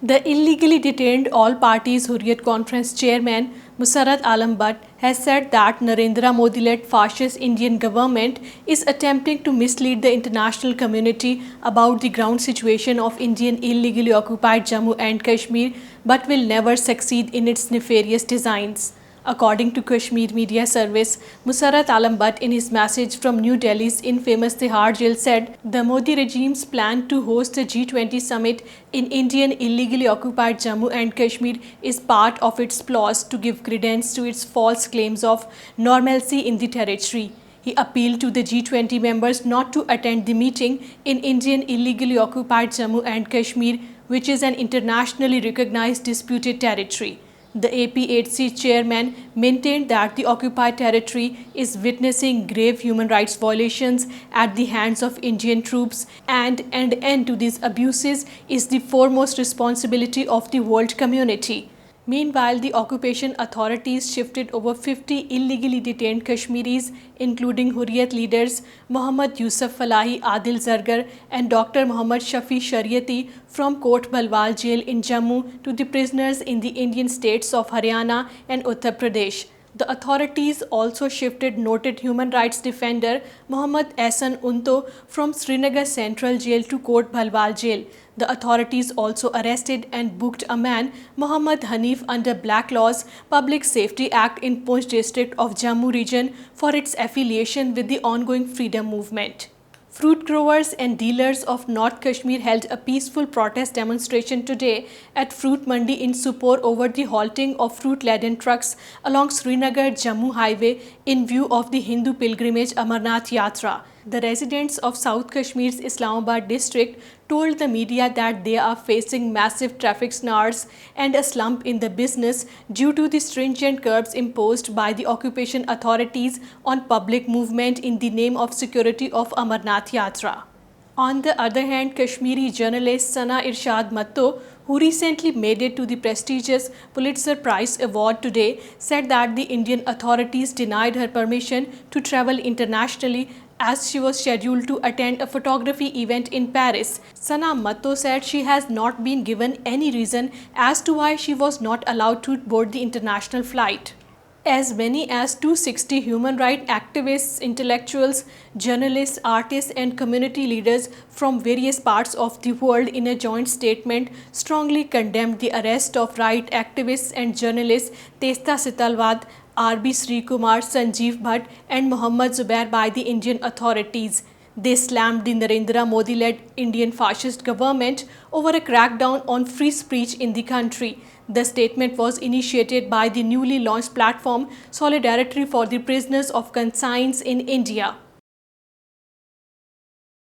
The illegally detained All Parties Hurriyat Conference chairman Musarrat Alam Butt has said that Narendra Modi-led fascist Indian government is attempting to mislead the international community about the ground situation of Indian illegally occupied Jammu and Kashmir, but will never succeed in its nefarious designs. According to Kashmir Media Service, Musarrat Alam Butt in his message from New Delhi's infamous Tihar jail said the Modi regime's plan to host a G20 summit in Indian illegally occupied Jammu and Kashmir is part of its plots to give credence to its false claims of normalcy in the territory. He appealed to the G20 members not to attend the meeting in Indian illegally occupied Jammu and Kashmir, which is an internationally recognized disputed territory. The APHC chairman maintained that the occupied territory is witnessing grave human rights violations at the hands of Indian troops, and an end to these abuses is the foremost responsibility of the world community. Meanwhile, the occupation authorities shifted over 50 illegally detained Kashmiris, including Hurriyat leaders Mohammad Yusuf Falahi Adil Zargar and Dr. Mohammad Shafi Shariyati from Kot Balwal jail in Jammu to the prisoners in the Indian states of Haryana and Uttar Pradesh. The authorities also shifted noted human rights defender Mohammad Ehsan Unto from Srinagar Central Jail to Kot Bhalwal Jail. The authorities also arrested and booked a man, Mohammad Hanif, under Black Laws Public Safety Act in Poonch district of Jammu region for its affiliation with the ongoing freedom movement. Fruit growers and dealers of North Kashmir held a peaceful protest demonstration today at Fruit Mandi in Supor over the halting of fruit-laden trucks along Srinagar-Jammu highway in view of the Hindu pilgrimage Amarnath Yatra. The residents of South Kashmir's Islamabad district told the media that they are facing massive traffic snares and a slump in the business due to the stringent curbs imposed by the occupation authorities on public movement in the name of security of Amarnath Yatra. On the other hand, Kashmiri journalist Sana Irshad Matto, who recently made it to the prestigious Pulitzer Prize award today, said that the Indian authorities denied her permission to travel internationally as she was scheduled to attend a photography event in Paris. Sana Matto said she has not been given any reason as to why she was not allowed to board the international flight. As many as 260 human rights activists, intellectuals, journalists, artists and community leaders from various parts of the world in a joint statement strongly condemned the arrest of right activists and journalists Testa Sitalwad, R.B. Sri Kumar, Sanjeev Bhatt and Mohammad Zubair by the Indian authorities. They slammed the Narendra Modi-led Indian fascist government over a crackdown on free speech in the country. The statement was initiated by the newly launched platform Solidarity for the Prisoners of Conscience in India.